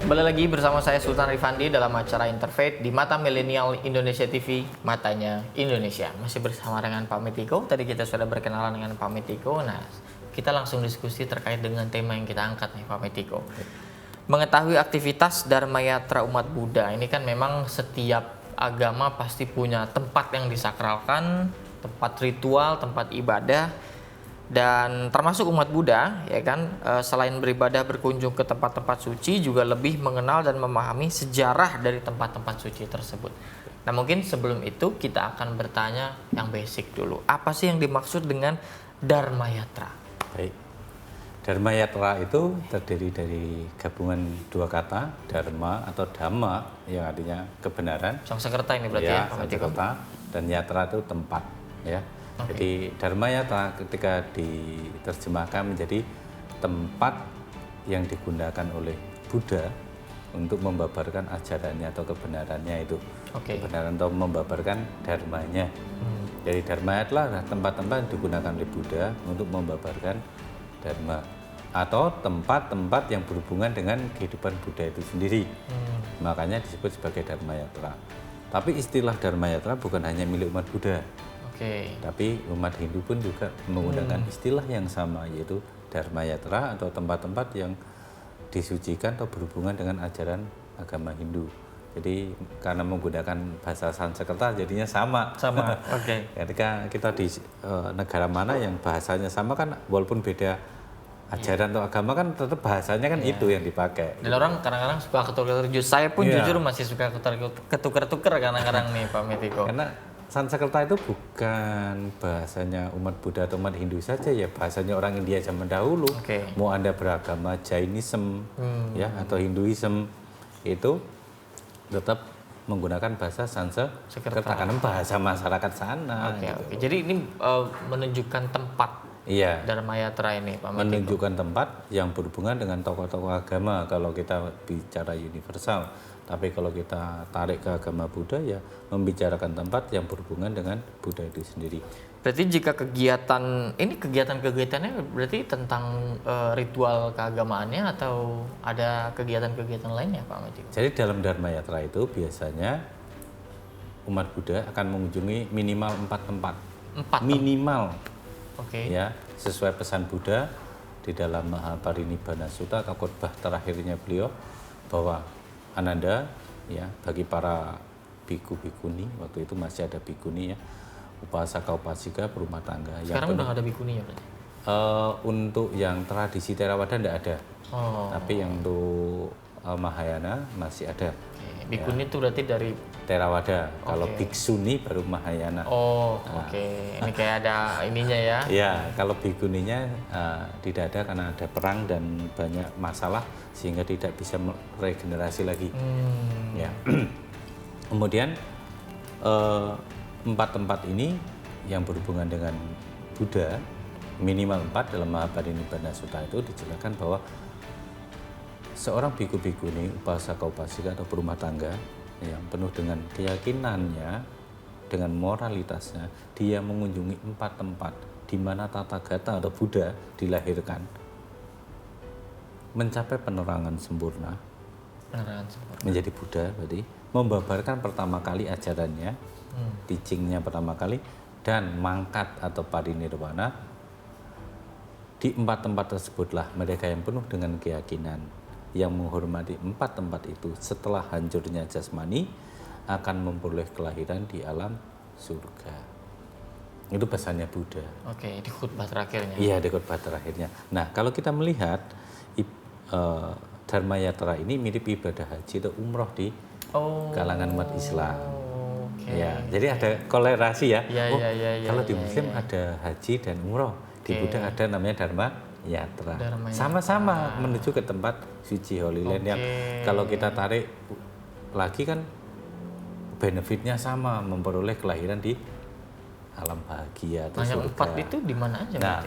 Kembali lagi bersama saya Sultan Rifandi dalam acara Interfaith di Mata Milenial Indonesia TV, Matanya Indonesia. Masih bersama dengan Pak Mitiko. Tadi kita sudah berkenalan dengan Pak Mitiko. Nah, kita langsung diskusi terkait dengan tema yang kita angkat nih, Pak Mitiko. Mengetahui aktivitas Dharma Yatra umat Buddha. Ini kan memang setiap agama pasti punya tempat yang disakralkan, tempat ritual, tempat ibadah. Dan termasuk umat Buddha, ya kan, selain beribadah berkunjung ke tempat-tempat suci, juga lebih mengenal dan memahami sejarah dari tempat-tempat suci tersebut. Nah, mungkin sebelum itu kita akan bertanya yang basic dulu. Apa sih yang dimaksud dengan Dharma Yatra? Baik, Dharma Yatra itu terdiri dari gabungan dua kata, Dharma atau Dhamma yang artinya kebenaran. Sangskerta ini berarti ya, Pak Mitiko? Sangskerta, dan Yatra itu tempat, ya. Okay. Jadi Dharma Yatra ketika diterjemahkan menjadi tempat yang digunakan oleh Buddha untuk membabarkan ajarannya atau kebenarannya itu. Okay. Kebenaran atau membabarkan dharmanya. Jadi Dharma Yatra adalah tempat-tempat yang digunakan oleh Buddha untuk membabarkan dharma atau tempat-tempat yang berhubungan dengan kehidupan Buddha itu sendiri. Makanya disebut sebagai Dharma Yatra. Tapi istilah Dharma Yatra bukan hanya milik umat Buddha. Tapi umat Hindu pun juga menggunakan istilah yang sama, yaitu Dharma Yatra atau tempat-tempat yang disucikan atau berhubungan dengan ajaran agama Hindu. Jadi karena menggunakan bahasa Sanskerta jadinya sama. Ketika kita di negara mana yang bahasanya sama kan, walaupun beda ajaran atau agama kan tetap bahasanya kan itu yang dipakai. Dan orang kadang-kadang suka ketukar-tukar. Saya pun jujur masih suka ketukar-tukar kadang-kadang nih, Pak Mitiko. Karena Sanskerta itu bukan bahasanya umat Buddha atau umat Hindu saja, ya bahasanya orang India zaman dahulu. Mau Anda beragama Jainism ya atau Hinduism itu tetap menggunakan bahasa Sanskerta karena bahasa masyarakat sana. Jadi ini menunjukkan tempat Dharma Yatra ini, Pak Mitiko. Menunjukkan tempat yang berhubungan dengan tokoh-tokoh agama kalau kita bicara universal. Tapi kalau kita tarik ke agama Buddha, ya membicarakan tempat yang berhubungan dengan Buddha itu sendiri. Berarti jika kegiatan-kegiatannya berarti tentang ritual keagamaannya atau ada kegiatan-kegiatan lainnya, Pak Mitiko? Jadi dalam Dharma Yatra itu biasanya umat Buddha akan mengunjungi minimal 4 tempat. Minimal. Ya, sesuai pesan Buddha di dalam Mahaparinibbana Sutta atau khotbah terakhirnya beliau, bahwa Ananda, ya, bagi para biku-bikuni, waktu itu masih ada bikuni ya, upasaka-upasika berumah tangga. Sekarang udah nggak ada bikuni ya berarti? Untuk yang tradisi Theravada tidak ada, tapi yang untuk Mahayana masih ada. Bikuni itu berarti dari Theravada, kalau biksuni baru Mahayana. Ini kayak ada ininya ya? Ya, kalau bikuninya tidak ada karena ada perang dan banyak masalah sehingga tidak bisa regenerasi lagi. Ya. Kemudian 4 tempat ini yang berhubungan dengan Buddha, minimal 4 dalam Mahaparinibbana Sutta itu dijelaskan bahwa seorang biku-bikuni, upasaka-upasika atau berumah tangga yang penuh dengan keyakinannya, dengan moralitasnya, dia mengunjungi 4 tempat di mana Tathagata atau Buddha dilahirkan, mencapai penerangan sempurna, menjadi Buddha, berarti membabarkan pertama kali ajarannya, teachingnya pertama kali, dan mangkat atau parinirwana. Di 4 tempat tersebutlah mereka yang penuh dengan keyakinan, yang menghormati 4 tempat itu setelah hancurnya jasmani akan memperoleh kelahiran di alam surga. Itu pesannya Buddha. Di khutbah terakhirnya. Iya, di khutbah terakhirnya. Nah, kalau kita melihat Dharma Yatra ini mirip ibadah haji atau umroh di kalangan umat Islam. Ya, jadi ada kolerasi ya. Kalau di Muslim ada haji dan umroh, di Buddha ada namanya Dharma Yatra. Sama-sama menuju ke tempat suci Holy Land yang kalau kita tarik lagi kan benefitnya sama, memperoleh kelahiran di alam bahagia atau surga. 4 itu di mana aja? Nah,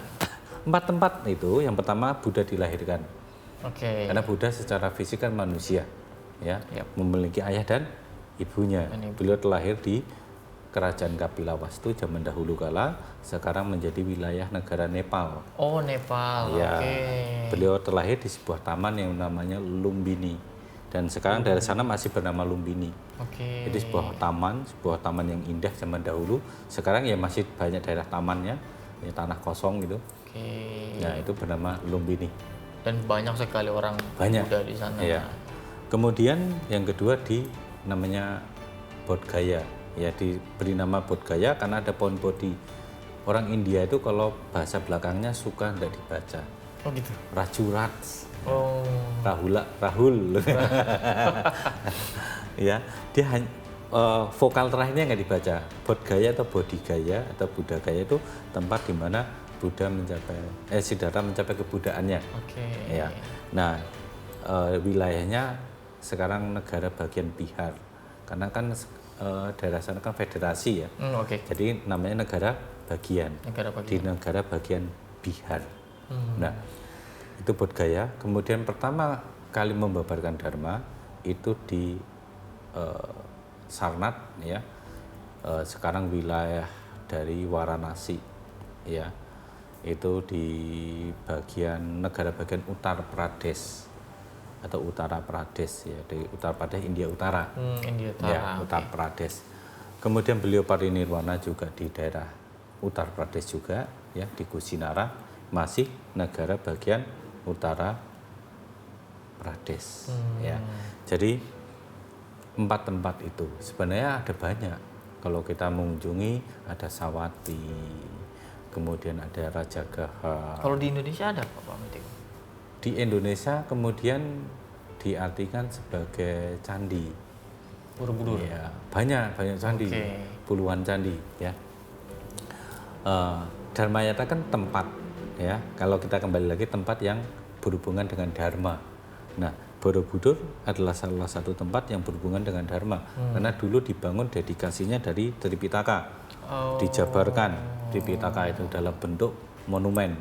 4 tempat itu yang pertama Buddha dilahirkan. Karena Buddha secara fisik kan manusia, ya, memiliki ayah dan ibunya. Beliau terlahir di Kerajaan Kapilawastu zaman dahulu kala, sekarang menjadi wilayah negara Nepal. Nepal. Ya, beliau terlahir di sebuah taman yang namanya Lumbini. Dan sekarang daerah sana masih bernama Lumbini. Oke. Jadi sebuah taman yang indah zaman dahulu. Sekarang ya masih banyak daerah tamannya, ya, tanah kosong gitu. Oke. Nah itu bernama Lumbini. Dan banyak sekali orang Banyak. Buddha di sana. Ya. Kemudian yang kedua namanya Bodh Gaya. Ya diberi nama Bodh Gaya karena ada pohon bodhi. Orang India itu kalau bahasa belakangnya suka tidak dibaca. Oh gitu. Rajurats. Oh. Rahul. Ya, dia vokal terakhirnya nggak dibaca. Bodh Gaya atau Bodhi Gaya atau Buddha Gaya itu tempat di mana Buddha Siddhartha mencapai kebuddhaannya. Oke. Ya. Nah, wilayahnya sekarang negara bagian Bihar. Karena kan daerah sana kan federasi ya. Oke. Jadi namanya negara bagian. Di negara bagian Bihar. Nah, itu Bodh Gaya. Kemudian pertama kali membabarkan Dharma itu di Sarnath ya. Sekarang wilayah dari Varanasi ya. Itu di negara bagian Uttar Pradesh atau Utara Pradesh ya, di Uttar Pradesh India Utara. India Utara. Ya, Uttar Pradesh. Kemudian beliau parinirwana juga di daerah Uttar Pradesh juga ya, di Kusinara, masih negara bagian Utara Pradesh ya. Jadi 4 tempat itu sebenarnya ada banyak. Kalau kita mengunjungi ada Sawati, kemudian ada Rajagaha. Kalau di Indonesia ada apa Pak Mitiko? Di Indonesia kemudian diartikan sebagai candi. Borobudur. Ya, banyak candi, puluhan candi ya. Dharmayata kan tempat ya. Kalau kita kembali lagi tempat yang berhubungan dengan dharma. Nah, Borobudur adalah salah satu tempat yang berhubungan dengan dharma karena dulu dibangun dedikasinya dari Tripitaka. Dijabarkan Tripitaka itu dalam bentuk monumen.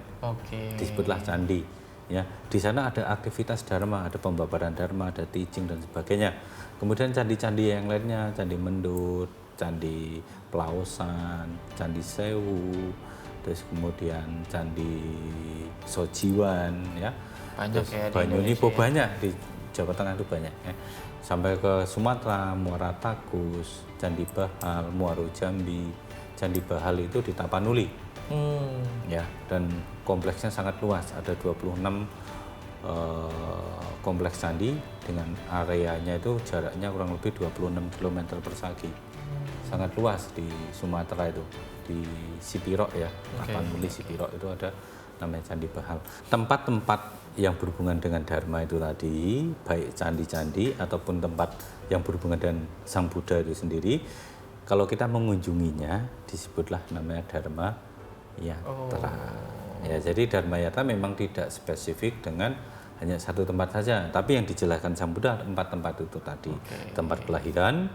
Disebutlah candi. Ya, di sana ada aktivitas dharma, ada pembabaran dharma, ada teaching dan sebagainya. Kemudian candi-candi yang lainnya, Candi Mendut, Candi Plaosan, Candi Sewu, terus kemudian Candi Sojiwan, ya. Banyak ya di Banyunipo Indonesia. banyak di Jawa Tengah itu banyak. Ya. Sampai ke Sumatera, Muara Takus, Candi Bahal, Muaro Jambi, Candi Bahal itu di Tapanuli. Ya, dan kompleksnya sangat luas, ada 26 kompleks candi dengan areanya itu jaraknya kurang lebih 26 km persegi. Sangat luas di Sumatera itu, di Sipiro ya, Tapanuli Sipiro itu ada namanya Candi Bahal. Tempat-tempat yang berhubungan dengan dharma itu tadi, baik candi-candi ataupun tempat yang berhubungan dengan Sang Buddha itu sendiri, kalau kita mengunjunginya disebutlah namanya Dharma Yatra. Ya, jadi Dharma Yatra memang tidak spesifik dengan hanya satu tempat saja, tapi yang dijelaskan Sang Buddha 4 tempat itu tadi. Tempat kelahiran,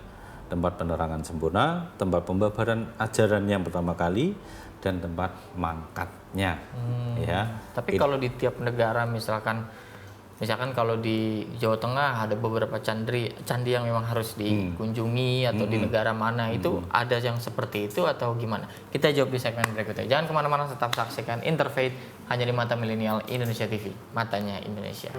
tempat penerangan sempurna, tempat pembabaran ajaran yang pertama kali, dan tempat mangkatnya. Ya. Tapi kalau di tiap negara misalkan kalau di Jawa Tengah ada beberapa candi yang memang harus dikunjungi atau di negara mana itu ada yang seperti itu atau gimana? Kita jawab di segmen berikutnya. Jangan kemana-mana, tetap saksikan Interfaith hanya di Mata Milenial Indonesia TV, matanya Indonesia.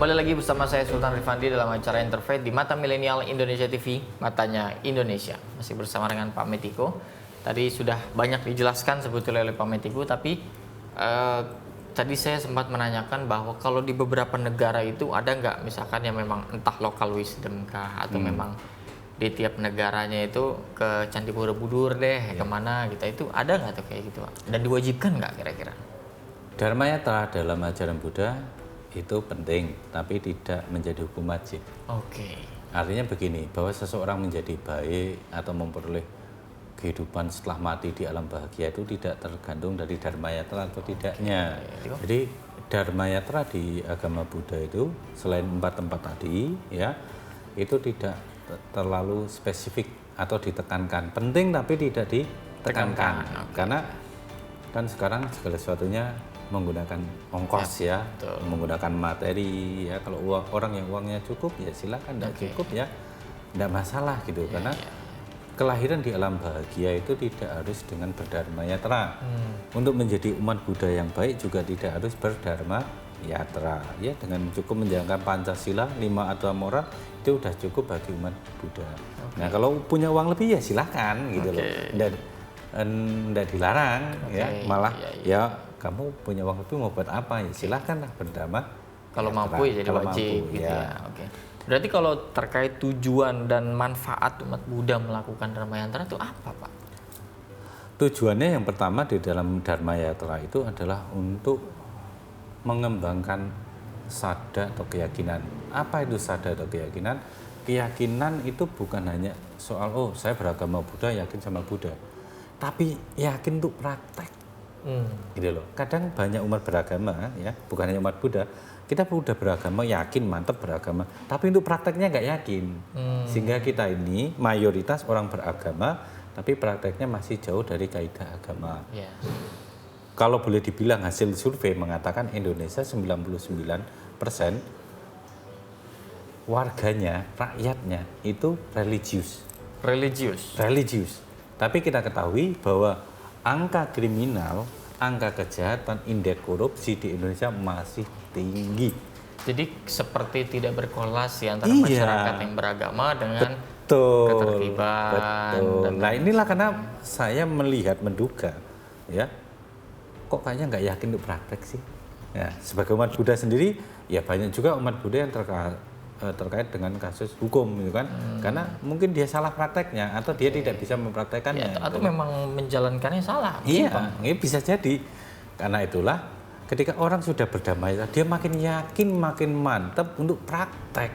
Kembali lagi bersama saya Sultan Rifandi dalam acara Interfaith di Mata Milenial Indonesia TV, matanya Indonesia. Masih bersama dengan Pak Mitiko. Tadi sudah banyak dijelaskan sebetulnya oleh Pak Mitiko, tapi tadi saya sempat menanyakan bahwa kalau di beberapa negara itu ada nggak misalkan yang memang entah local wisdom kah atau memang di tiap negaranya itu ke Candi Borobudur deh, kemana gitu, itu ada nggak tuh kayak gitu Pak? Dan diwajibkan nggak kira-kira? Dharma Yatra dalam ajaran Buddha itu penting, tapi tidak menjadi hukum wajib. Artinya begini, bahwa seseorang menjadi baik atau memperoleh kehidupan setelah mati di alam bahagia itu tidak tergantung dari Dharma Yatra atau tidaknya. Jadi Dharma Yatra di agama Buddha itu selain 4 tempat tadi, ya, itu tidak terlalu spesifik atau ditekankan. Penting tapi tidak ditekankan. Karena kan sekarang segala sesuatunya menggunakan ongkos ya, betul. menggunakan materi ya. Kalau orang yang uangnya cukup ya silakan, tidak cukup ya tidak masalah gitu. Karena kelahiran di alam bahagia itu tidak harus dengan berdharma yatra. Untuk menjadi umat Buddha yang baik juga tidak harus berdharma yatra ya, dengan cukup menjalankan Pancasila, 5 aturan moral itu udah cukup bagi umat Buddha. Nah kalau punya uang lebih ya silahkan gitu loh, nggak dilarang ya, malah ya kamu punya uang lebih mau buat apa ya silahkan lah berdharma kalau yatra. mampu ya jadi Kalau wajib mampu, gitu ya. ya. Berarti kalau terkait tujuan dan manfaat umat Buddha melakukan Dharma Yatra itu apa, Pak? Tujuannya yang pertama di dalam Dharma Yatra itu adalah untuk mengembangkan sada atau keyakinan. Apa itu sada atau keyakinan? Keyakinan itu bukan hanya soal saya beragama Buddha, yakin sama Buddha, tapi yakin untuk praktek. Gitu loh. Kadang banyak umat beragama ya, bukan hanya umat Buddha, kita udah beragama yakin mantap beragama, tapi untuk prakteknya nggak yakin. Sehingga kita ini mayoritas orang beragama, tapi prakteknya masih jauh dari kaidah agama. Kalau boleh dibilang hasil survei mengatakan Indonesia 99% warganya, rakyatnya itu religius. Religius. Tapi kita ketahui bahwa angka kriminal, angka kejahatan, indeks korupsi di Indonesia masih tinggi. Jadi seperti tidak berkorelasi antara masyarakat yang beragama dengan ketertiban. Betul. Nah inilah karena saya menduga ya, kok kayaknya nggak yakin untuk praktek sih. Ya, sebagai umat Buddha sendiri, ya banyak juga umat Buddha yang terkait dengan kasus hukum gitu kan, karena mungkin dia salah prakteknya atau dia tidak bisa mempraktekannya. Atau memang menjalankannya salah. Iya, ini bisa jadi. Karena itulah ketika orang sudah berdamai, dia makin yakin, makin mantap untuk praktek.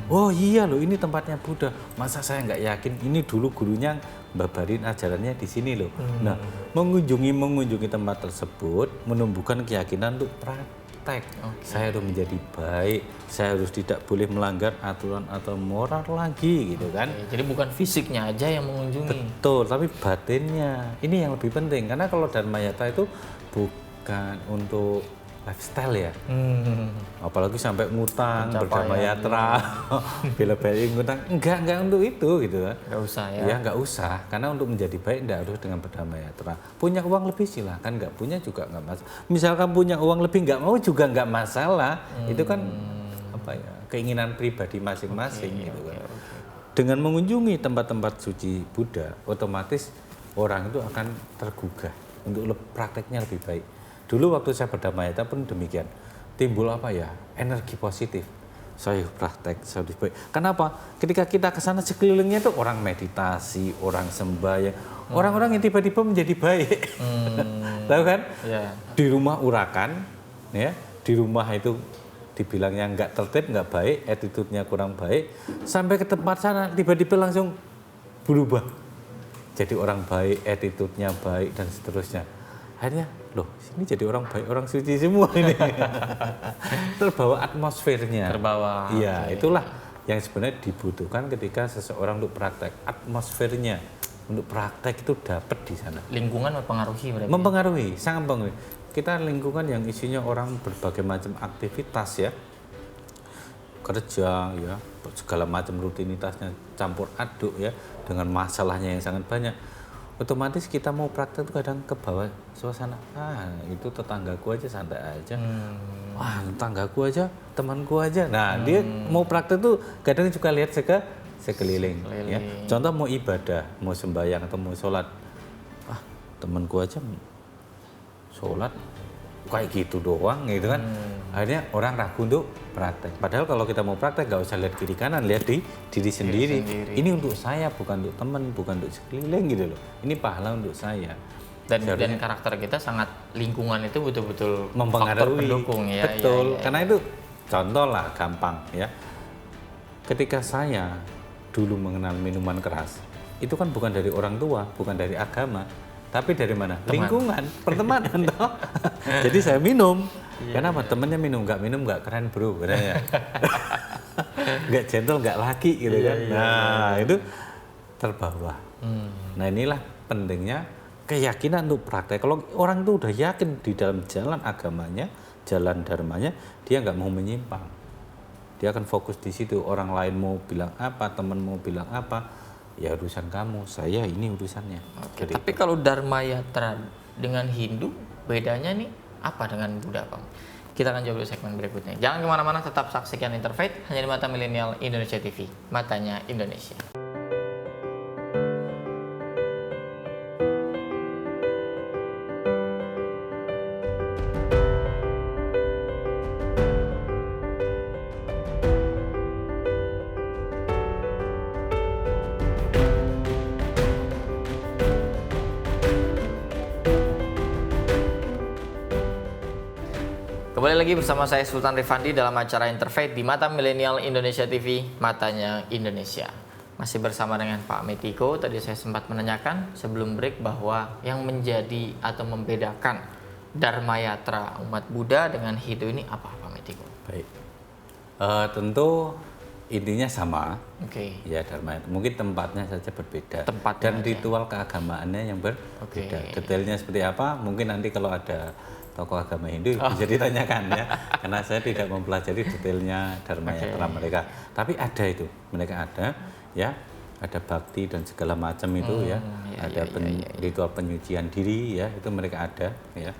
Oh iya loh, ini tempatnya Buddha. Masa saya nggak yakin? Ini dulu gurunya babarin ajarannya di sini loh. Nah, mengunjungi tempat tersebut menumbuhkan keyakinan untuk praktek. Saya harus menjadi baik. Saya harus tidak boleh melanggar aturan atau moral lagi gitu kan. Jadi bukan fisiknya aja yang mengunjungi. Betul, tapi batinnya. Ini yang lebih penting. Karena kalau Dharma Yatra itu bukan untuk lifestyle ya, apalagi sampai ngutang berdharma yatra, bela-belain ngutang, enggak untuk itu gitu kan. Enggak usah ya. Ya enggak usah, karena untuk menjadi baik enggak harus dengan berdharma yatra. Punya uang lebih silahkan, enggak punya juga enggak masalah. Misalkan punya uang lebih enggak mau juga enggak masalah. Itu kan apa ya, keinginan pribadi masing-masing gitu kan. Dengan mengunjungi tempat-tempat suci Buddha, otomatis orang itu akan tergugah untuk prakteknya lebih baik. Dulu waktu saya berdharma yatra pun demikian, timbul apa ya, energi positif. Saya praktek, saya lebih baik. Kenapa? Ketika kita ke sana sekelilingnya itu orang meditasi, orang sembahyang, orang-orang yang tiba-tiba menjadi baik. Tahu kan? Di rumah urakan, ya, di rumah itu dibilangnya nggak tertib, nggak baik, attitude-nya kurang baik, sampai ke tempat sana tiba-tiba langsung berubah. Jadi orang baik, attitude-nya baik dan seterusnya. Akhirnya, loh, sini jadi orang baik, orang suci semua ini. Terbawa atmosfernya. Iya, itulah yang sebenarnya dibutuhkan ketika seseorang untuk praktek. Atmosfernya untuk praktek itu dapat di sana. Lingkungan mempengaruhi berarti? Mempengaruhi, sangat mempengaruhi. Kita lingkungan yang isinya orang berbagai macam aktivitas ya, kerja ya, segala macam rutinitasnya campur aduk ya, dengan masalahnya yang sangat banyak. Otomatis kita mau praktek itu kadang ke bawah suasana, itu tetanggaku aja santai aja, tetanggaku aja, temanku aja. Nah dia mau praktek tuh kadang juga lihat sekeliling. Ya. Contoh mau ibadah, mau sembahyang atau mau sholat, temanku aja sholat kayak gitu doang gitu kan. Akhirnya orang ragu untuk praktek. Padahal kalau kita mau praktek gak usah lihat kiri kanan, lihat di diri sendiri. Ini untuk saya, bukan untuk teman, bukan untuk sekeliling gitu loh. Ini pahala untuk saya. Dan karakter kita sangat, lingkungan itu betul-betul mempengaruhi, pendukung ya. Betul. Karena itu contoh lah gampang ya. Ketika saya dulu mengenal minuman keras, itu kan bukan dari orang tua, bukan dari agama, tapi dari mana? Lingkungan, pertemanan toh. Jadi saya minum. Kenapa? Temennya minum nggak keren bro, katanya. Nggak gentle, nggak laki gitu kan. Nah itu terbawa. Nah inilah pentingnya keyakinan untuk praktek. Kalau orang itu udah yakin di dalam jalan agamanya, jalan dharmanya, dia nggak mau menyimpang. Dia akan fokus di situ. Orang lain mau bilang apa, teman mau bilang apa, ya urusan kamu. Saya ini urusannya. Oke, tapi kalau Dharma Yatra dengan Hindu bedanya nih apa dengan Buddha, Pak? Kita akan jawab di segmen berikutnya. Jangan kemana-mana, tetap saksikan Interfaith hanya di Mata Milenial Indonesia TV, matanya Indonesia. Kembali lagi bersama saya Sultan Rifandi dalam acara Interfaith di Mata Milenial Indonesia TV, matanya Indonesia. Masih bersama dengan Pak Metiko. Tadi saya sempat menanyakan sebelum break bahwa yang menjadi atau membedakan Dharma Yatra umat Buddha dengan Hindu ini apa, Pak Metiko? Baik. Tentu intinya sama. Oke. Ya, Dharma Yatra. Mungkin tempatnya saja berbeda. Tempatnya dan aja. ritual keagamaannya yang berbeda. Detailnya seperti apa? Mungkin nanti kalau ada tokoh agama Hindu bisa ditanyakan ya, karena saya tidak mempelajari detailnya Dharma Yatra mereka. Tapi ada itu, mereka ada ya, ada bakti dan segala macam itu ya, ada ritual penyucian diri ya, itu mereka ada ya.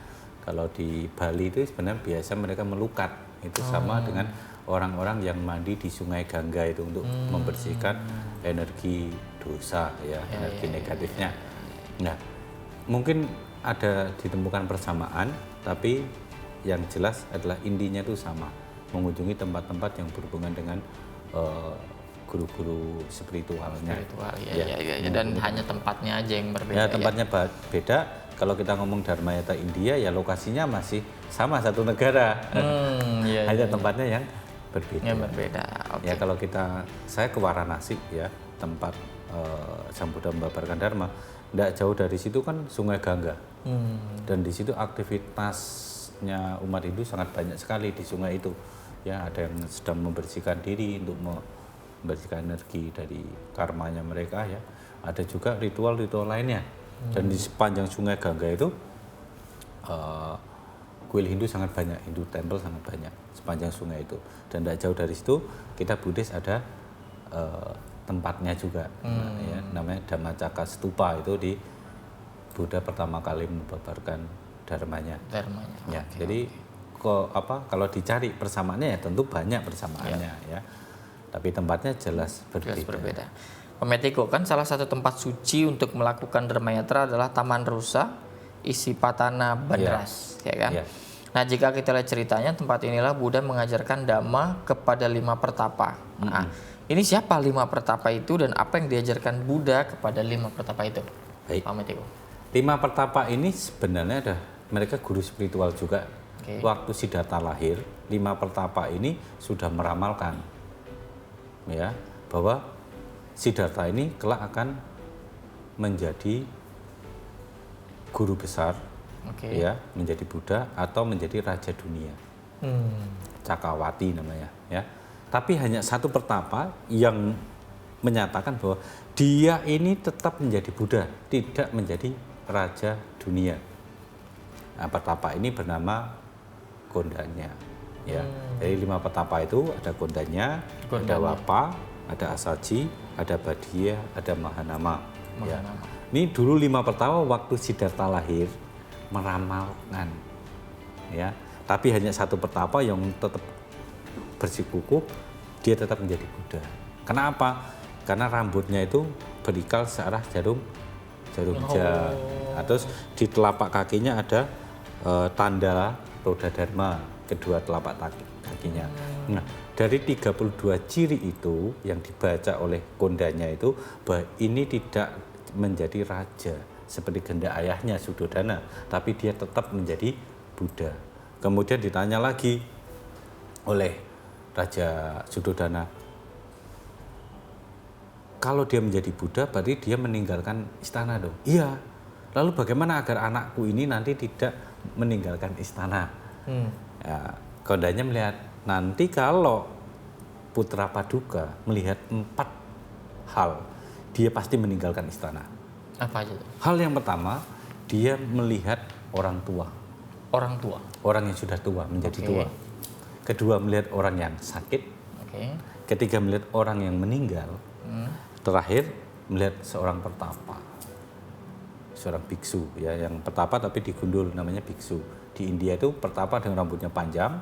Kalau di Bali itu sebenarnya biasa mereka melukat, itu sama dengan orang-orang yang mandi di Sungai Gangga itu untuk membersihkan energi dosa ya, energi negatifnya. Nah, mungkin ada ditemukan persamaan, tapi yang jelas adalah intinya itu sama, mengunjungi tempat-tempat yang berhubungan dengan guru-guru spiritualnya. Ya. Dan hanya tempatnya aja yang berbeda. Ya, tempatnya beda. Kalau kita ngomong Dharma Yatra India, ya lokasinya masih sama, satu negara. Hanya tempatnya yang berbeda. Yang berbeda. Ya, kalau saya ke Varanasi ya, tempat Sang Buddha membabarkan Dharma. Tidak jauh dari situ kan Sungai Gangga, dan di situ aktivitasnya umat Hindu sangat banyak sekali di sungai itu. Ya, ada yang sedang membersihkan diri untuk membersihkan energi dari karmanya mereka ya. Ada juga ritual-ritual lainnya. Dan di sepanjang Sungai Gangga itu kuil Hindu sangat banyak, Hindu temple sangat banyak sepanjang sungai itu. Dan tidak jauh dari situ kita Buddhis ada tempatnya juga, ya, namanya Dhammacakka Stupa, itu di Buddha pertama kali membabarkan dharmanya. Ya, jadi kalau dicari persamaannya ya tentu banyak persamaannya ya, tapi tempatnya jelas berbeda. Pak Metiko, kan salah satu tempat suci untuk melakukan Dharma Yatra adalah Taman Rusa Isipatana Bandras, ya kan? Ya. Nah, jika kita lihat ceritanya, tempat inilah Buddha mengajarkan Dhamma kepada 5 pertapa. Nah, ini siapa 5 pertapa itu dan apa yang diajarkan Buddha kepada 5 pertapa itu? Baik. Pak Metiko. 5 pertapa ini sebenarnya ada mereka guru spiritual juga. Waktu Siddhartha lahir, 5 pertapa ini sudah meramalkan ya, bahwa Siddhartha ini kelak akan menjadi guru besar, ya, menjadi Buddha atau menjadi raja dunia. Cakrawati namanya ya. Tapi hanya satu pertapa yang menyatakan bahwa dia ini tetap menjadi Buddha, tidak menjadi raja dunia. Nah, pertapa ini bernama Kondanya. Ya, dari 5 pertapa itu ada Kondanya, ada Wapa, ada Asaji, ada Badia, ada Mahanama. Ya. Ini dulu 5 pertapa waktu Siddhartha lahir meramalkan, ya. Tapi hanya satu pertapa yang tetap bersikukuh, dia tetap menjadi Buddha. Kenapa? Karena rambutnya itu berikal searah jarum jam. Nah, terus di telapak kakinya ada tanda roda dharma, kedua telapak kakinya. Nah, dari 32 ciri itu yang dibaca oleh Kondanya itu, bahwa ini tidak menjadi raja seperti kehendak ayahnya Suddhodana, tapi dia tetap menjadi Buddha. Kemudian ditanya lagi oleh Raja Suddhodana, kalau dia menjadi Buddha berarti dia meninggalkan istana dong? Iya. Lalu bagaimana agar anakku ini nanti tidak meninggalkan istana? Ya, Kondanya melihat nanti kalau putra Paduka melihat 4 hal, dia pasti meninggalkan istana. Apa aja tuh? Hal yang pertama, dia melihat orang tua. Orang tua. Orang yang sudah tua, menjadi Oke. tua. Kedua, melihat orang yang sakit. Oke. Ketiga, melihat orang yang meninggal. Terakhir, melihat seorang pertapa. Seorang biksu, ya, yang pertapa tapi digundul, namanya biksu. Di India itu pertapa dengan rambutnya panjang,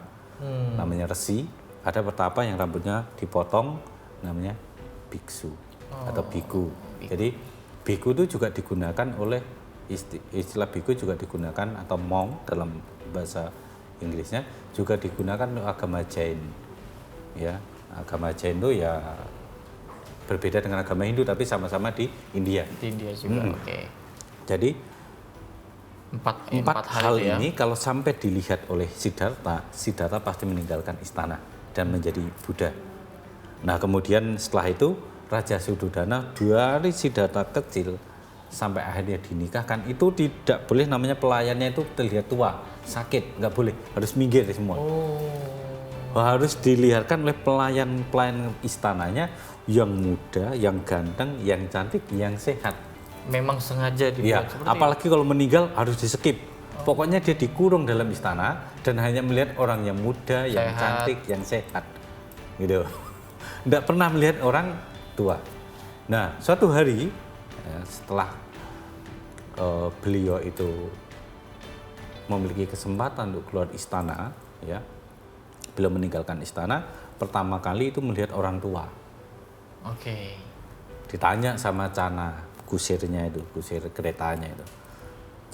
namanya resi. Ada pertapa yang rambutnya dipotong, namanya biksu atau biku. Jadi biku itu juga digunakan oleh istilah biku juga digunakan, atau monk dalam bahasa Inggrisnya juga digunakan untuk agama Jain. Ya, agama Jain itu ya berbeda dengan agama Hindu tapi sama-sama di India. Di India juga. Oke. Jadi Empat hal itu ya. ini kalau sampai dilihat oleh Siddhartha pasti meninggalkan istana dan menjadi Buddha. Nah, kemudian setelah itu Raja Suddhodana dari Siddhartha kecil sampai akhirnya dinikahkan itu tidak boleh, namanya pelayannya itu terlihat tua, sakit, nggak boleh, harus minggir semua. Harus dilihatkan oleh pelayan istananya yang muda, yang ganteng, yang cantik, yang sehat. Memang sengaja Ya, dibuat seperti apalagi kalau meninggal harus di-skip. Pokoknya dia dikurung dalam istana dan hanya melihat orang yang muda, yang Sehat. cantik, yang sehat. Gitu. Tidak pernah melihat orang tua. Nah, suatu hari ya, setelah beliau itu memiliki kesempatan untuk keluar istana, ya, beliau meninggalkan istana, pertama kali itu melihat orang tua. Oke. Ditanya sama Cana, kusirnya itu, kusir keretanya itu.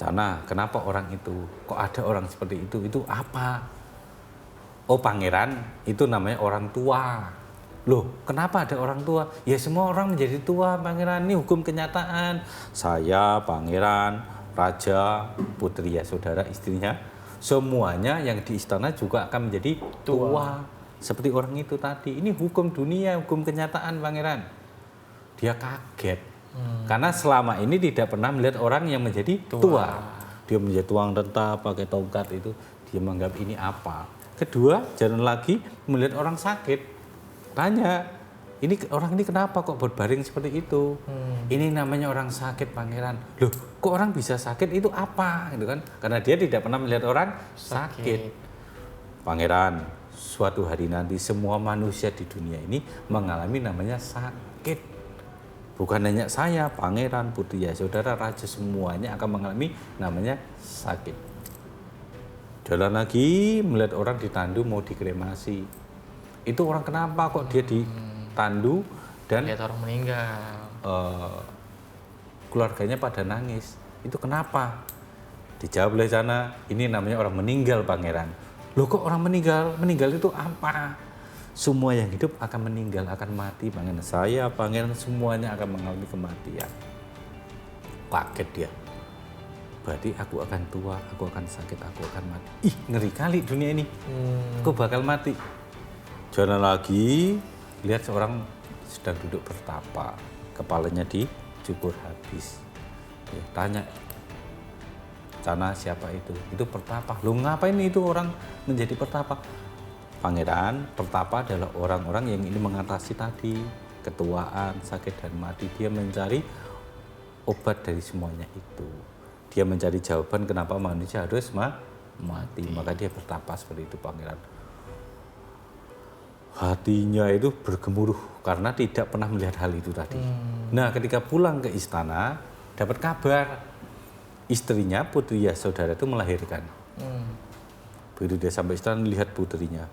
Cana, kenapa orang itu? Kok ada orang seperti itu? Itu apa? Oh, pangeran, itu namanya orang tua. Loh, kenapa ada orang tua? Ya semua orang menjadi tua, pangeran. Ini hukum kenyataan. Saya, pangeran, raja, putri ya saudara, istrinya, semuanya yang di istana juga akan menjadi tua. Seperti orang itu tadi. Ini hukum dunia, hukum kenyataan, pangeran. Dia kaget. Karena selama ini tidak pernah melihat orang yang menjadi tua. Dia menjadi tuang renta, pakai tongkat itu. Dia menganggap ini apa. Kedua, jangan lagi melihat orang sakit. Tanya, ini orang ini kenapa kok berbaring seperti itu? Ini namanya orang sakit, pangeran. Loh, kok orang bisa sakit, itu apa? Gitu kan? Karena dia tidak pernah melihat orang sakit. Pangeran, suatu hari nanti semua manusia di dunia ini mengalami namanya sakit. Bukan hanya saya, pangeran, putri ya saudara, raja, semuanya akan mengalami namanya sakit. Jalan lagi melihat orang ditandu mau dikremasi. Itu orang kenapa kok dia ditandu dan Lihat orang meninggal. keluarganya pada nangis. Itu kenapa? Dijawab oleh Cana, ini namanya orang meninggal, pangeran. Loh, kok orang meninggal? Meninggal itu apa? Semua yang hidup akan meninggal, akan mati, pangeran. Saya, pangeran, semuanya akan mengalami kematian. Kaget dia. Berarti aku akan tua, aku akan sakit, aku akan mati. Ih, ngeri kali dunia ini. Aku bakal mati. Jalan lagi, lihat seorang sedang duduk bertapa, kepalanya dicukur habis. Ya, tanya, Cana, siapa itu? Itu pertapa. Lu ngapain itu orang menjadi pertapa? Pangeran, pertapa adalah orang-orang yang ingin mengatasi tadi ketuaan, sakit dan mati. Dia mencari obat dari semuanya itu. Dia mencari jawaban kenapa manusia harus mati. Maka dia bertapa seperti itu, pangeran. Hatinya itu bergemuruh karena tidak pernah melihat hal itu tadi. Nah, ketika pulang ke istana, dapat kabar istrinya, putri ya saudara itu melahirkan. Begitu dia sampai istana, lihat putrinya,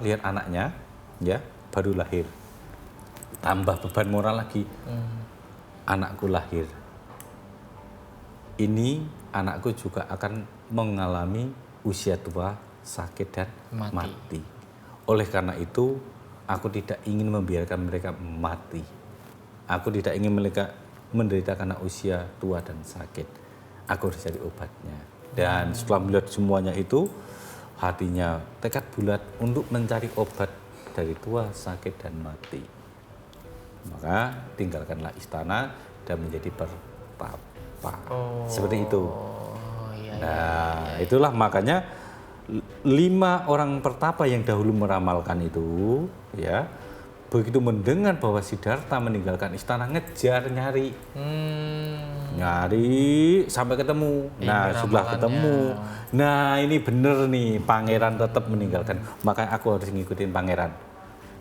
lihat anaknya, ya baru lahir. Tambah beban moral lagi. Anakku lahir. Ini anakku juga akan mengalami usia tua, sakit dan mati. Oleh karena itu, aku tidak ingin membiarkan mereka mati. Aku tidak ingin mereka menderita karena usia tua dan sakit. Aku harus cari obatnya. Dan setelah melihat semuanya itu, hatinya tekad bulat untuk mencari obat dari tua, sakit dan mati. Maka tinggalkanlah istana dan menjadi pertapa. Seperti itu. Nah, itulah makanya 5 orang pertapa yang dahulu meramalkan itu, ya, begitu mendengar bahwa Siddhartha meninggalkan istana, ngejar nyari sampai ketemu. Ini Nah, setelah ramalannya. ketemu, nah ini bener nih, pangeran tetap meninggalkan. Makanya aku harus ngikutin pangeran.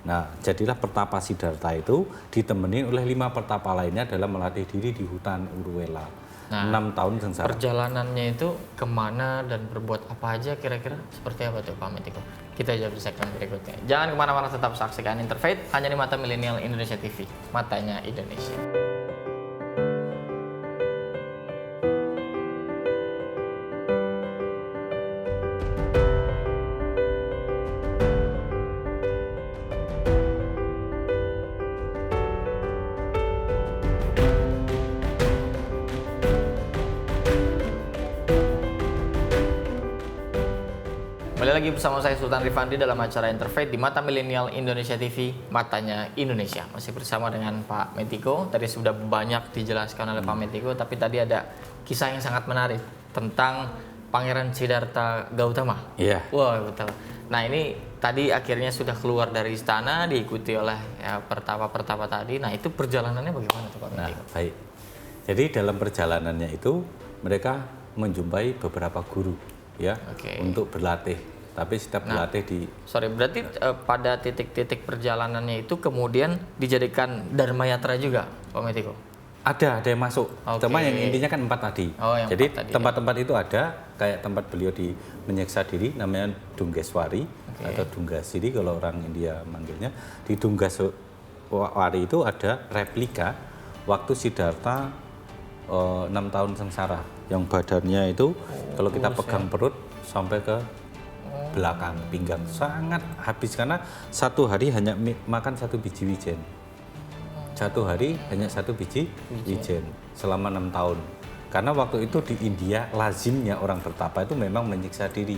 Nah, jadilah pertapa Siddhartha itu ditemenin oleh 5 pertapa lainnya dalam melatih diri di hutan Urwela. 6 tahun sengsara. Perjalanannya itu kemana dan berbuat apa aja kira-kira seperti apa tuh Pak Metiko? Kita jawab di segmen berikutnya. Jangan kemana-mana, tetap saksikan Interfaith hanya di Mata Milenial Indonesia TV, matanya Indonesia. Kembali lagi bersama saya Sultan Rifandi dalam acara Interfaith di Mata Milenial Indonesia TV, matanya Indonesia. Masih bersama dengan Pak Metiko. Tadi sudah banyak dijelaskan oleh Pak Metiko, tapi tadi ada kisah yang sangat menarik tentang Pangeran Siddhartha Gautama. Iya. Wah, betul. Nah, ini tadi akhirnya sudah keluar dari istana, diikuti oleh pertapa-pertapa tadi. Nah, itu perjalanannya bagaimana tuh Pak Metiko? Nah, baik. Jadi dalam perjalanannya itu mereka menjumpai beberapa guru ya untuk berlatih. Tapi setiap berlatih berarti pada titik-titik perjalanannya itu kemudian dijadikan Dharma Yatra juga, Pak Metiko? ada yang masuk. Cuma yang intinya kan 4 tadi. Jadi tempat-tempat itu ada, kayak tempat beliau di menyiksa diri namanya Dunggeswari atau Dunggasiri kalau orang India manggilnya. Di Dunggaswari itu ada replika waktu Siddhartha 6 tahun sengsara, yang badannya itu kalau kita pegang perut sampai ke belakang pinggang, sangat habis karena satu hari hanya makan 1 biji wijen. Satu hari hanya 1 biji wijen selama 6 tahun. Karena waktu itu di India lazimnya orang bertapa itu memang menyiksa diri.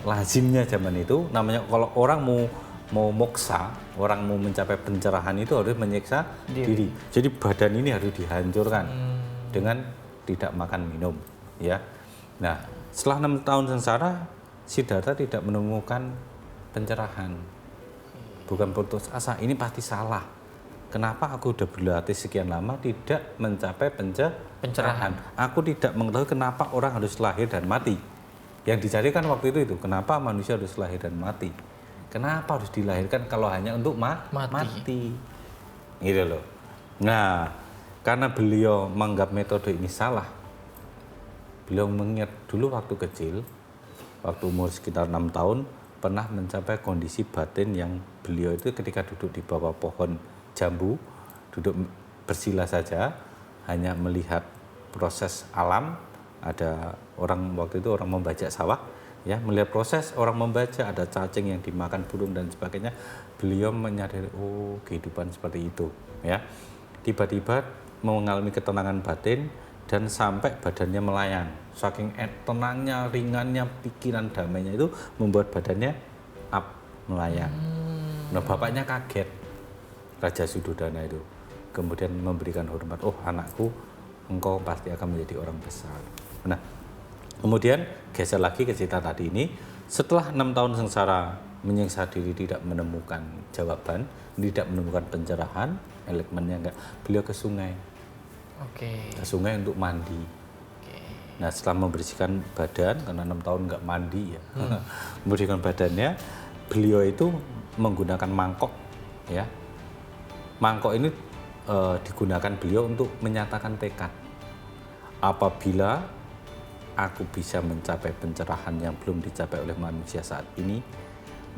Lazimnya zaman itu namanya kalau orang mau moksa, orang mau mencapai pencerahan itu harus menyiksa diri. Jadi badan ini harus dihancurkan dengan tidak makan minum, ya. Nah, setelah 6 tahun sengsara, Siddhartha tidak menemukan pencerahan. Bukan putus asa, ini pasti salah. Kenapa aku udah berlatih sekian lama tidak mencapai pencerahan? Aku tidak mengetahui kenapa orang harus lahir dan mati. Yang dicarikan waktu itu kenapa manusia harus lahir dan mati? Kenapa harus dilahirkan kalau hanya untuk mati? Gitu loh. Nah, karena beliau menganggap metode ini salah, beliau mengingat dulu waktu kecil, waktu umur sekitar 6 tahun, pernah mencapai kondisi batin yang beliau itu ketika duduk di bawah pohon jambu, duduk bersila saja, hanya melihat proses alam. Ada orang waktu itu orang membajak sawah, ya, melihat proses orang membaca, ada cacing yang dimakan burung dan sebagainya. Beliau menyadari, oh kehidupan seperti itu, ya. Tiba-tiba mengalami ketenangan batin dan sampai badannya melayang. Saking tenangnya, ringannya, pikiran damainya itu membuat badannya melayang. Nah, bapaknya kaget, Raja Sudodana itu. Kemudian memberikan hormat, oh anakku, engkau pasti akan menjadi orang besar. Nah, kemudian geser lagi ke cerita tadi ini. Setelah 6 tahun sengsara menyiksa diri, tidak menemukan jawaban, tidak menemukan pencerahan, elemennya enggak, beliau ke sungai. Ke sungai untuk mandi. Nah, setelah membersihkan badan, karena 6 tahun nggak mandi ya, membersihkan badannya, beliau itu menggunakan mangkok, ya. Mangkok ini digunakan beliau untuk menyatakan tekad. Apabila aku bisa mencapai pencerahan yang belum dicapai oleh manusia saat ini,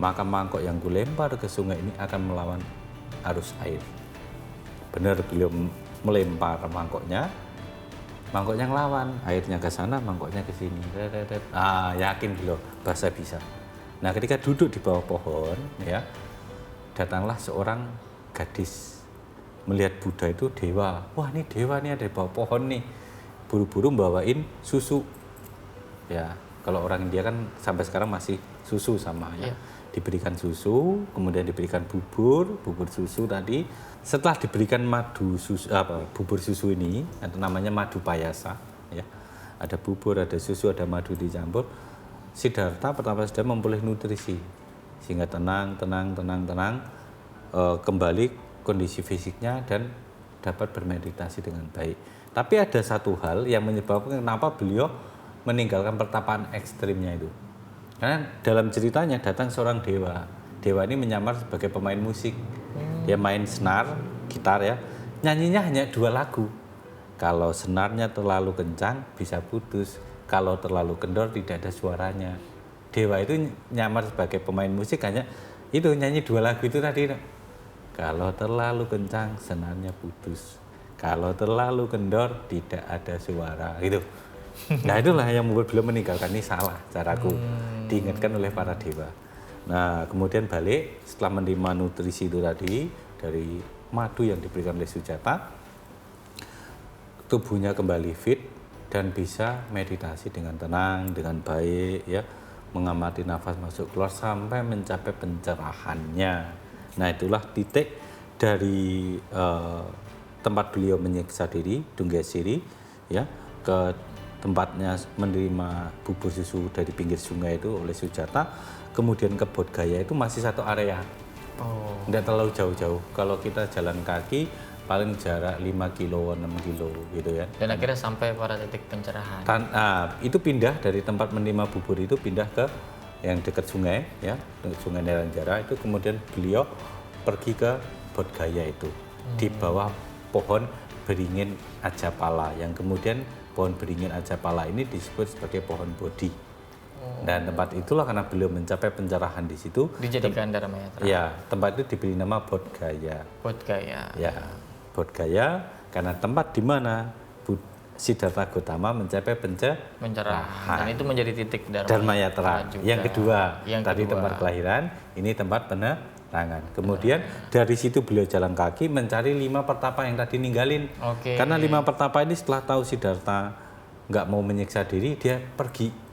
maka mangkok yang kulempar ke sungai ini akan melawan arus air. Benar, beliau melempar mangkoknya ngelawan, airnya ke sana, mangkoknya ke sini. Yakin beliau bahasa bisa. Nah, ketika duduk di bawah pohon, ya, datanglah seorang gadis melihat Buddha itu dewa. Wah, ini dewa nih ada di bawah pohon nih. Buru-buru bawain susu. Ya, kalau orang India kan sampai sekarang masih susu sama ya. Diberikan susu, kemudian diberikan bubur susu tadi. Setelah diberikan bubur susu ini, atau namanya madu payasa, ya. Ada bubur, ada susu, ada madu dicampur. Siddhartha pertama sudah memperoleh nutrisi sehingga tenang. kembali kondisi fisiknya dan dapat bermeditasi dengan baik. Tapi ada satu hal yang menyebabkan kenapa beliau meninggalkan pertapaan ekstrimnya itu. Karena dalam ceritanya datang seorang dewa. Dewa ini menyamar sebagai pemain musik. Dia main senar, gitar ya. Nyanyinya hanya 2 lagu. Kalau senarnya terlalu kencang bisa putus. Kalau terlalu kendor tidak ada suaranya. Dewa itu nyamar sebagai pemain musik hanya itu nyanyi 2 lagu itu tadi. Kalau terlalu kencang senarnya putus. Kalau terlalu kendor tidak ada suara gitu. Nah itulah yang membuat beliau meninggalkan, ini salah caraku, diingatkan oleh para dewa. Nah kemudian balik setelah menerima nutrisi itu tadi dari madu yang diberikan oleh Sujata, tubuhnya kembali fit dan bisa meditasi dengan tenang, dengan baik ya, mengamati nafas masuk keluar sampai mencapai pencerahannya. Nah itulah titik dari tempat beliau menyiksa diri, Dunggesiri ya, ke tempatnya menerima bubur susu dari pinggir sungai itu oleh Sujata, kemudian ke Bodhgaya itu masih satu area. Tidak terlalu jauh-jauh. Kalau kita jalan kaki paling jarak 5 kilo, 6 kilo gitu ya. Dan akhirnya sampai pada titik pencerahan. Itu pindah dari tempat menerima bubur itu pindah ke yang dekat sungai ya, Sungai Neranjara itu, kemudian beliau pergi ke Bodhgaya itu di bawah pohon beringin Ajapala yang kemudian pohon beringin Ajapala ini disebut sebagai pohon Bodhi. Dan tempat itulah karena beliau mencapai pencerahan di situ Dijadikan Dharmayatra. Ya, tempat itu diberi nama Bodhgaya. Bodhgaya. Ya, Bodhgaya karena tempat di mana Siddhartha Gautama mencapai pencerahan. Dan itu menjadi titik Dharmayatra. Yang kedua, tadi tempat kelahiran, ini tempat penerangan. Kemudian dari situ beliau jalan kaki mencari 5 pertapa yang tadi ninggalin. Karena 5 pertapa ini setelah tahu Siddhartha nggak mau menyiksa diri, dia pergi.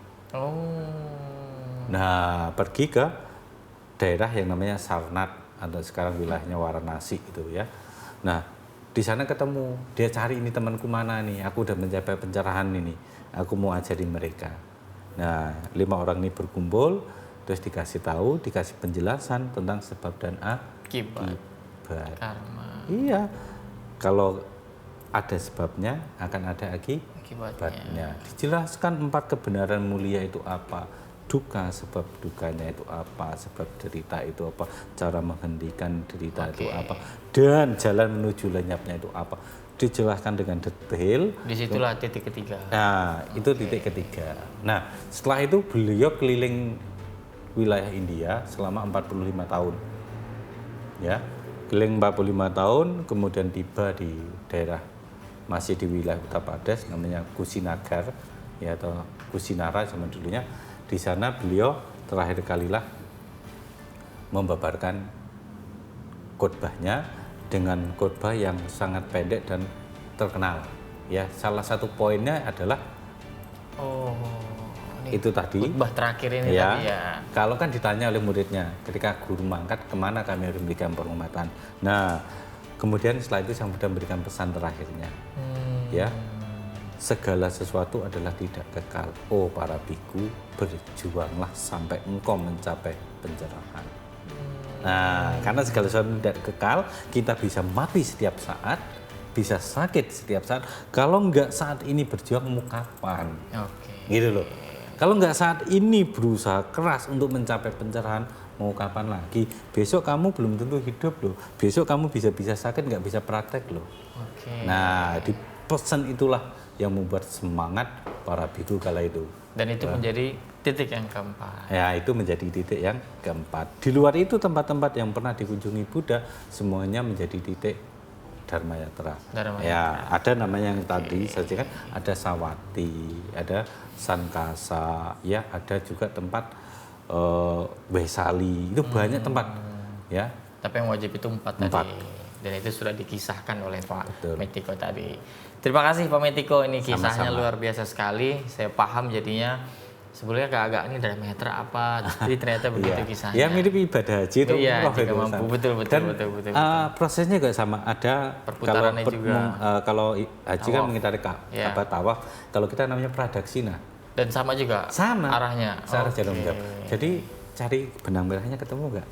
Nah, pergi ke daerah yang namanya Sarnath atau sekarang wilayahnya Varanasi itu ya. Nah, di sana ketemu, dia cari ini temanku mana nih, aku udah mencapai pencerahan ini, aku mau ajarin mereka. Nah, 5 orang ini berkumpul, terus dikasih tahu, dikasih penjelasan tentang sebab dan akibat. Karma. Iya, kalau ada sebabnya akan ada akibatnya. Dijelaskan 4 kebenaran mulia itu apa, duka sebab dukanya itu apa, sebab derita itu apa, cara menghentikan derita itu apa, dan jalan menuju lenyapnya itu apa, dijelaskan dengan detail. Disitulah titik ketiga. Nah itu titik ketiga. Nah setelah itu beliau keliling wilayah India selama 45 tahun ya, keliling 45 tahun, kemudian tiba di daerah masih di wilayah Uttar Pradesh namanya Kusinagar ya, atau Kusinara zaman dulunya. Di sana beliau terakhir kalilah membabarkan khotbahnya dengan khotbah yang sangat pendek dan terkenal. Ya, salah satu poinnya adalah itu tadi. Khotbah terakhir ini ya, tadi ya. Kalau kan ditanya oleh muridnya, ketika guru mangkat kemana kami harus memberikan penghormatan. Nah, kemudian setelah itu Sang Buddha memberikan pesan terakhirnya. Ya. Segala sesuatu adalah tidak kekal. Oh para biku, berjuanglah sampai engkau mencapai pencerahan. Nah, karena segala sesuatu tidak kekal, kita bisa mati setiap saat, bisa sakit setiap saat. Kalau enggak saat ini berjuang, mau kapan? Gitu loh. Kalau enggak saat ini berusaha keras untuk mencapai pencerahan, mau kapan lagi? Besok kamu belum tentu hidup loh. Besok kamu bisa sakit, nggak bisa praktek loh. Nah, di pesan itulah yang membuat semangat para biku kala itu. Dan itu menjadi titik yang keempat. Ya, itu menjadi titik yang keempat. Di luar itu tempat-tempat yang pernah dikunjungi Buddha semuanya menjadi titik Dharmayatra. Ya, ada namanya yang tadi saja kan, ada Sawati, ada Sankasa, ya, ada juga tempat Wesali. Itu banyak tempat, ya. Tapi yang wajib itu 4 tadi. Dan itu sudah dikisahkan oleh Pak Metiko tadi. Terima kasih Pak Metiko, ini kisahnya luar biasa sekali. Saya paham jadinya. Sebelumnya agak ini Dharmayatra apa, jadi ternyata begitu kisahnya. Ya mirip ibadah haji itu. Iya, jika mampu, betul. Prosesnya juga sama, ada perputarannya juga. Kalau haji kan mengitari Ka'bah tawaf, kalau kita namanya pradaksina. Dan sama juga sama arahnya. Jarum jam. Jadi cari benang merahnya ketemu nggak?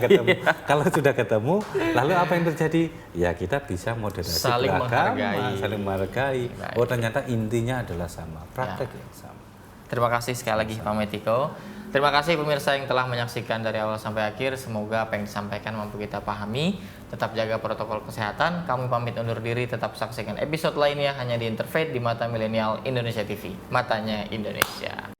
Ketemu. Kalau sudah ketemu, lalu apa yang terjadi? Ya kita bisa moderasi Saling beragama, menghargai. saling menghargai. Baik. Oh ternyata intinya adalah sama, praktek yang sama. Terima kasih sekali lagi Pak Metiko. Terima kasih pemirsa yang telah menyaksikan dari awal sampai akhir. Semoga apa yang disampaikan mampu kita pahami. Tetap jaga protokol kesehatan. Kami pamit undur diri. Tetap saksikan episode lainnya hanya di Interfaith di Mata Milenial Indonesia TV. Matanya Indonesia.